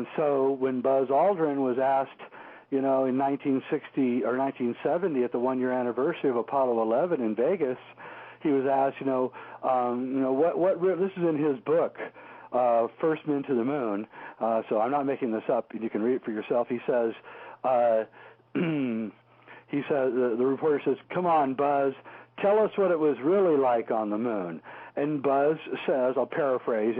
And so when Buzz Aldrin was asked, in 1960 or 1970 at the one-year anniversary of Apollo 11 in Vegas, he was asked, this is in his book, First Men to the Moon. So I'm not making this up. You can read it for yourself. He says, the reporter says, "Come on, Buzz, tell us what it was really like on the moon." And Buzz says, I'll paraphrase,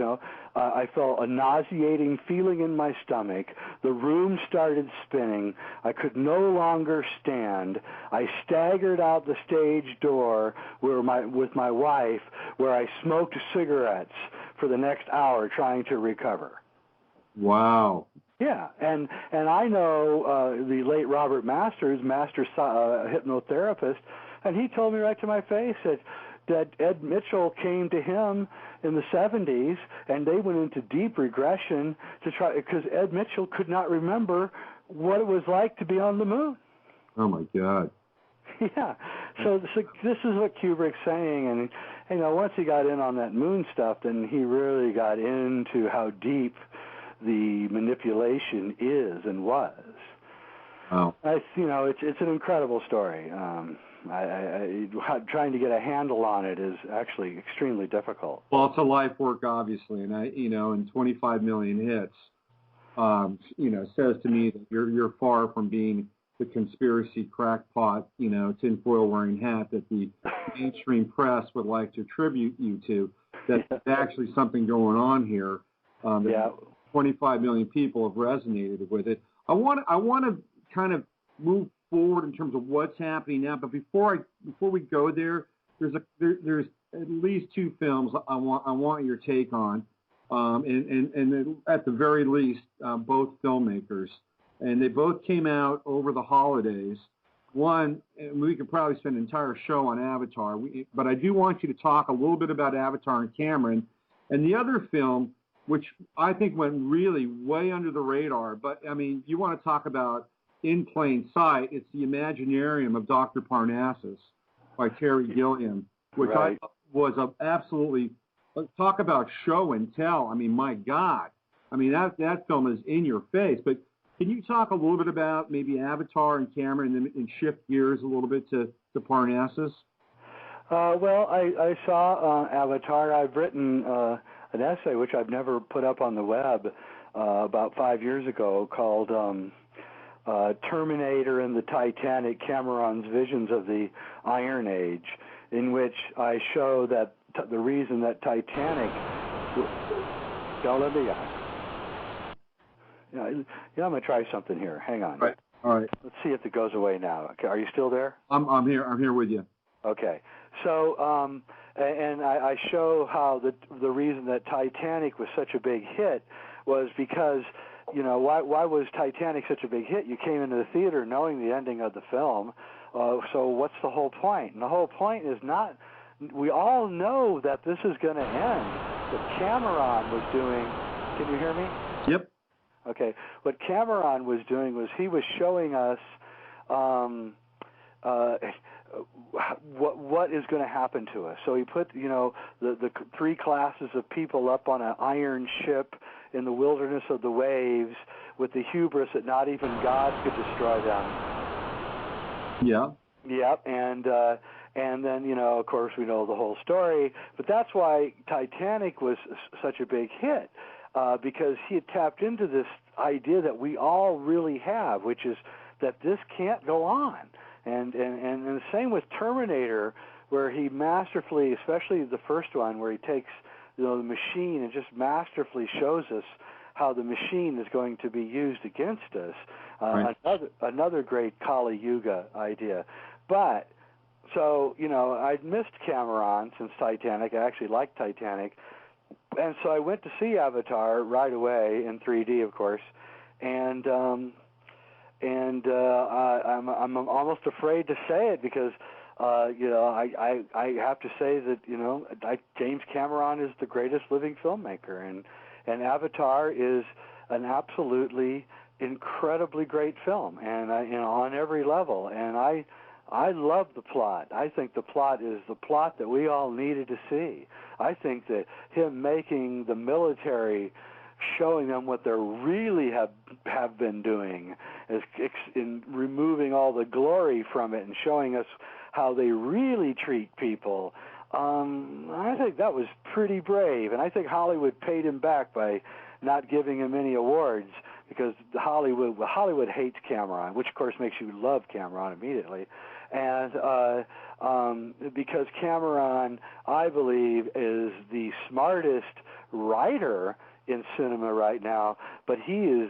I felt a nauseating feeling in my stomach. The room started spinning. I could no longer stand. I staggered out the stage door with my wife, where I smoked cigarettes for the next hour trying to recover. Wow. Yeah, and I know the late Robert Masters, master hypnotherapist, and he told me right to my face that Ed Mitchell came to him in the 70s, and they went into deep regression to try, because Ed Mitchell could not remember what it was like to be on the moon. Oh my God. Yeah. So this is what Kubrick's saying, and once he got in on that moon stuff, then he really got into how deep the manipulation is and was. Wow. It's an incredible story. Trying to get a handle on it is actually extremely difficult. Well, it's a life work, obviously, and and 25 million hits, says to me that you're far from being the conspiracy crackpot, tinfoil wearing hat that the mainstream press would like to attribute you to. That's actually something going on here. 25 million people have resonated with it. I want to kind of move forward in terms of what's happening now, but before we go there, there's at least two films I want your take on, and at the very least, both filmmakers, and they both came out over the holidays. One, and we could probably spend an entire show on Avatar, but I do want you to talk a little bit about Avatar and Cameron, and the other film, which I think went really way under the radar, but I mean, you want to talk about in plain sight, it's The Imaginarium of Dr. Parnassus by Terry Gilliam, which I was absolutely, talk about show and tell. I mean, my God. I mean, that film is in your face. But can you talk a little bit about maybe Avatar and Cameron and shift gears a little bit to Parnassus? Well, I saw Avatar. I've written an essay, which I've never put up on the web, about 5 years ago, called Terminator and the Titanic, Cameron's Visions of the Iron Age, in which I show that the reason that Titanic... Don't let me... I'm going to try something here. Hang on. All right. Let's see if it goes away now. Okay, are you still there? I'm here. I'm here with you. Okay. So, and I show how the reason that Titanic was such a big hit was because, why was Titanic such a big hit? You came into the theater knowing the ending of the film, so what's the whole point? And the whole point is not, we all know that this is going to end. What Cameron was doing, can you hear me? Yep. Okay. What Cameron was doing was he was showing us what is going to happen to us. So he put, the three classes of people up on an iron ship in the wilderness of the waves with the hubris that not even God could destroy them. Yeah. Yep. And then, of course, we know the whole story. But that's why Titanic was such a big hit, because he had tapped into this idea that we all really have, which is that this can't go on. And the same with Terminator, where he masterfully, especially the first one, where he takes the machine and just masterfully shows us how the machine is going to be used against us. Right. Another great Kali Yuga idea. But, so, I'd missed Cameron since Titanic. I actually liked Titanic. And so I went to see Avatar right away in 3D, of course. And I'm almost afraid to say it because, I have to say that, James Cameron is the greatest living filmmaker, and Avatar is an absolutely incredibly great film, and on every level. And I love the plot. I think the plot is the plot that we all needed to see. I think that him making the military showing them what they really have been doing, in removing all the glory from it and showing us how they really treat people. I think that was pretty brave, and I think Hollywood paid him back by not giving him any awards, because Hollywood hates Cameron, which of course makes you love Cameron immediately, and because Cameron, I believe, is the smartest writer in cinema right now, but he is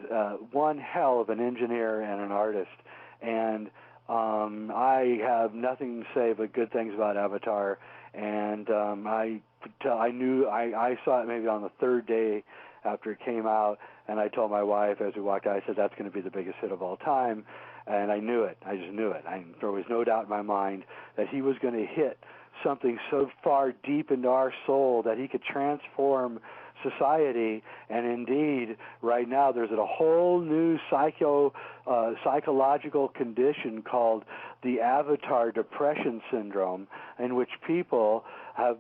one hell of an engineer and an artist, and I have nothing to say but good things about Avatar, and I saw it maybe on the third day after it came out, and I told my wife as we walked out, I said, that's going to be the biggest hit of all time, and I knew it. I just knew it. There was no doubt in my mind that he was going to hit something so far deep into our soul that he could transform society, and indeed, right now there's a whole new psychological condition called the Avatar Depression Syndrome, in which people have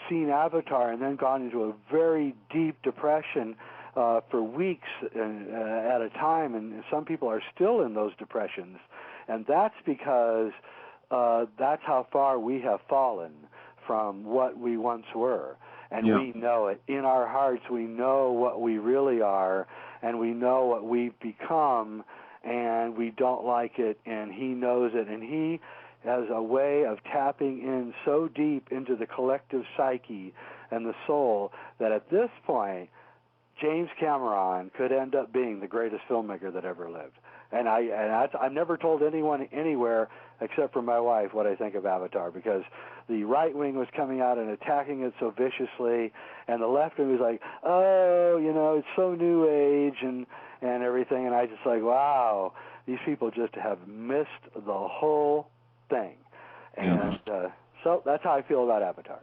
seen Avatar and then gone into a very deep depression for weeks at a time, and some people are still in those depressions, and that's because that's how far we have fallen from what we once were. And we know it. In our hearts, we know what we really are, and we know what we've become, and we don't like it, and he knows it. And he has a way of tapping in so deep into the collective psyche and the soul that at this point, James Cameron could end up being the greatest filmmaker that ever lived. And I've never told anyone anywhere except for my wife what I think of Avatar, because the right wing was coming out and attacking it so viciously, and the left wing was like, oh, it's so new age and everything, and I just like, wow, these people just have missed the whole thing. And so that's how I feel about Avatar.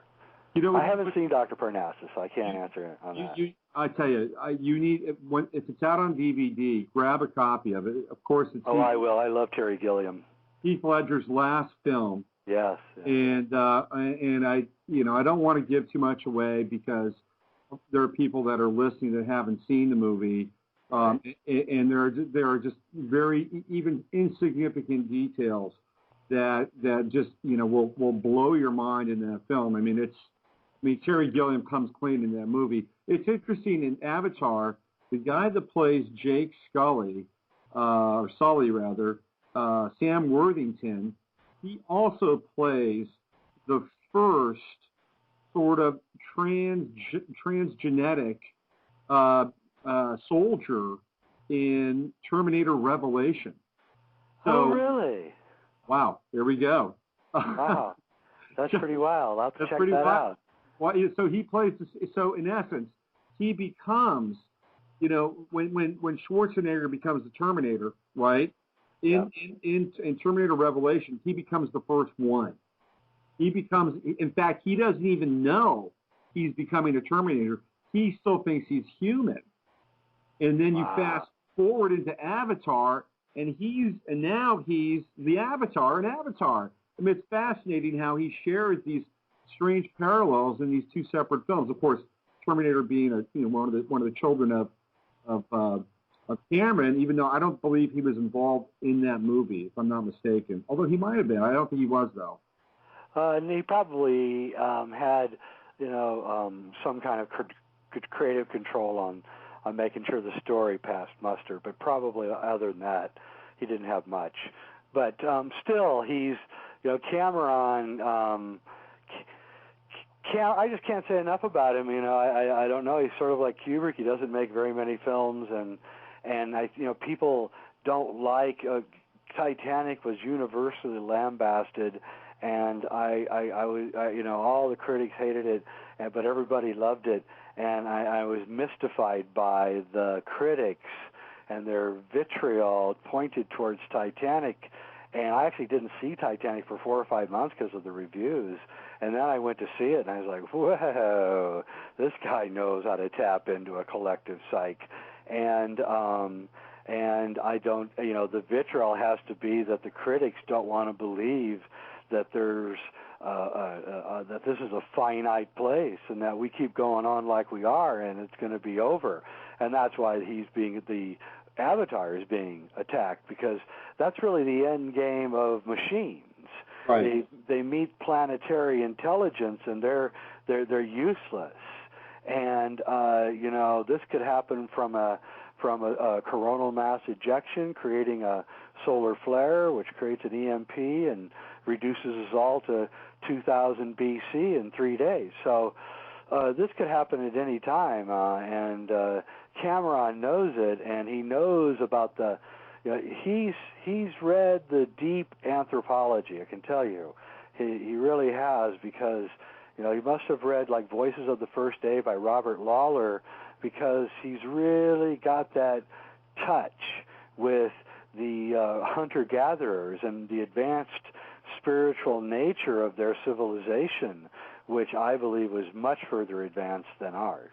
I haven't seen Dr. Parnassus, so I can't answer on that. I tell you, you need, if it's out on DVD, grab a copy of it. Of course, it's. Oh, I will. I love Terry Gilliam. Heath Ledger's last film. Yes. And I don't want to give too much away because there are people that are listening that haven't seen the movie, and there are just very even insignificant details that just will blow your mind in that film. Terry Gilliam comes clean in that movie. It's interesting in Avatar, the guy that plays Jake Sully, Sam Worthington, he also plays the first sort of transgenetic soldier in Terminator Revelation. So, really? Wow, there we go. Wow, that's pretty wild. I'll have to check that out. Well, so he plays. So in essence, he becomes, when Schwarzenegger becomes the Terminator, right? In Terminator Revelation, he becomes the first one. In fact, he doesn't even know he's becoming a Terminator. He still thinks he's human. And then you fast forward into Avatar, and now he's the Avatar in Avatar. It's fascinating how he shares these strange parallels in these two separate films. Of course, Terminator being one of the children of Cameron, even though I don't believe he was involved in that movie, if I'm not mistaken. Although he might have been. I don't think he was, though. And he probably had, some kind of creative control on making sure the story passed muster. But probably other than that, he didn't have much. But still, he's, Cameron. I just can't say enough about him. I don't know. He's sort of like Kubrick. He doesn't make very many films, and people don't like. Titanic was universally lambasted, and all the critics hated it, but everybody loved it, and I was mystified by the critics and their vitriol pointed towards Titanic. And I actually didn't see Titanic for 4 or 5 months because of the reviews. And then I went to see it, and I was like, whoa, this guy knows how to tap into a collective psyche. And I don't, the vitriol has to be that the critics don't want to believe that there's, that this is a finite place and that we keep going on like we are and it's going to be over. and that's why the Avatar is being attacked, because that's really the end game of machines. Right. They meet planetary intelligence, and they're useless. And this could happen from a coronal mass ejection, creating a solar flare, which creates an EMP and reduces us all to 2000 BC in 3 days. So this could happen at any time, and Cameron knows it, and he knows about he's read the deep anthropology. I can tell you, he really has, because he must have read like Voices of the First Day by Robert Lawler, because he's really got that touch with the hunter-gatherers and the advanced spiritual nature of their civilization, which I believe was much further advanced than ours.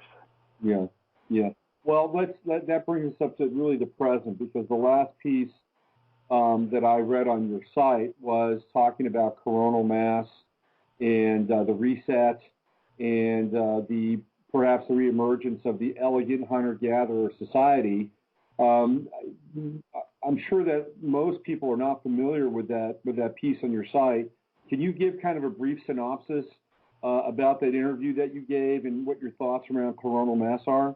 Yeah, yeah. Well, that brings us up to really the present, because the last piece that I read on your site was talking about coronal mass and the reset and perhaps the reemergence of the elegant hunter-gatherer society. I'm sure that most people are not familiar with that piece on your site. Can you give kind of a brief synopsis about that interview that you gave and what your thoughts around coronal mass are?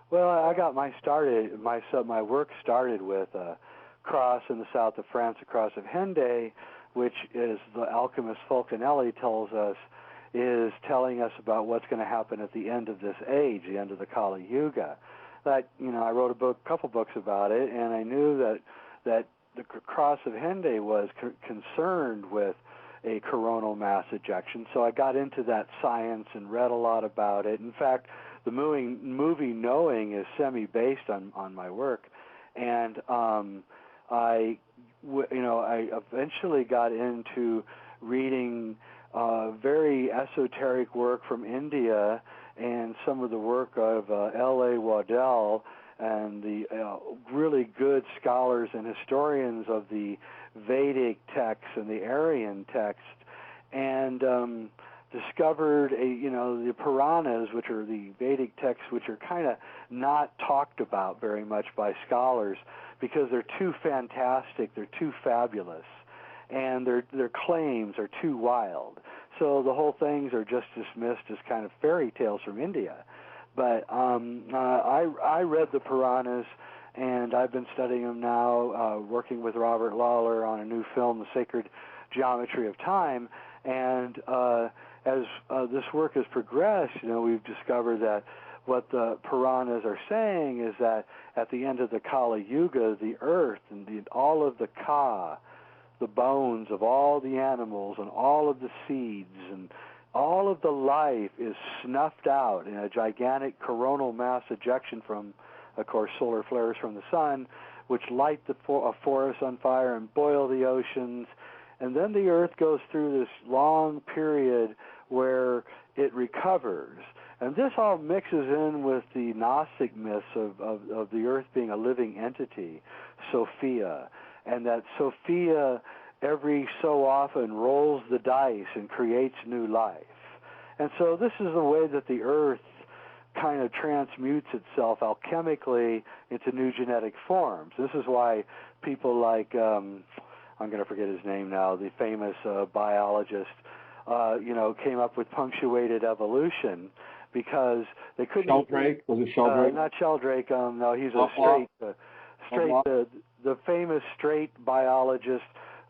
Well, I got my work started with a cross in the south of France, a cross of Henday, which is the alchemist Fulcanelli tells us is telling us about what's going to happen at the end of this age, the end of the Kali Yuga. That I wrote a couple books about it, and I knew that the cross of Henday was concerned with a coronal mass ejection. So I got into that science and read a lot about it. In fact, the movie Knowing is semi-based on my work, and I eventually got into reading very esoteric work from India and some of the work of L.A. Waddell and the really good scholars and historians of the Vedic texts and the Aryan text, and discovered the Puranas, which are the Vedic texts, which are kind of not talked about very much by scholars because they're too fantastic, they're too fabulous, and their claims are too wild. So the whole things are just dismissed as kind of fairy tales from India. But I read the Puranas, and I've been studying them now, working with Robert Lawler on a new film, The Sacred Geometry of Time. And as this work has progressed, we've discovered that what the Puranas are saying is that at the end of the Kali Yuga, the earth and all of the Ka, the bones of all the animals and all of the seeds and all of the life is snuffed out in a gigantic coronal mass ejection from, of course, solar flares from the sun, which light a forest on fire and boil the oceans. And then the earth goes through this long period where it recovers. And this all mixes in with the Gnostic myths of the earth being a living entity, Sophia, and that Sophia every so often rolls the dice and creates new life. And so this is the way that the earth kind of transmutes itself alchemically into new genetic forms. This is why people like, I'm going to forget his name now, the famous biologist, came up with punctuated evolution, because they couldn't... Sheldrake? Was it Sheldrake? Not Sheldrake. No, he's a the famous straight biologist,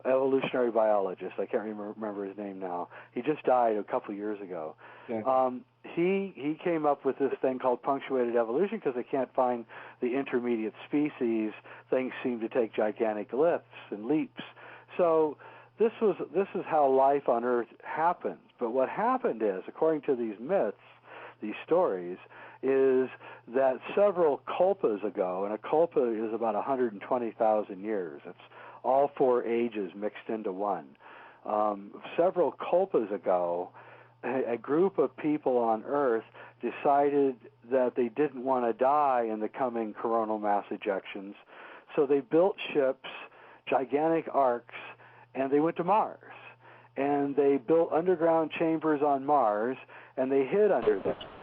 evolutionary biologist. I can't remember his name now. He just died a couple years ago. Okay. He came up with this thing called punctuated evolution because they can't find the intermediate species. Things seem to take gigantic lifts and leaps. So this is how life on Earth happens. But what happened is, according to these myths, these stories, is that several kalpas ago, and a kalpa is about 120,000 years. It's all four ages mixed into one. Several kalpas ago, a group of people on Earth decided that they didn't want to die in the coming coronal mass ejections, so they built ships, gigantic arcs, and they went to Mars. And they built underground chambers on Mars, and they hid under them.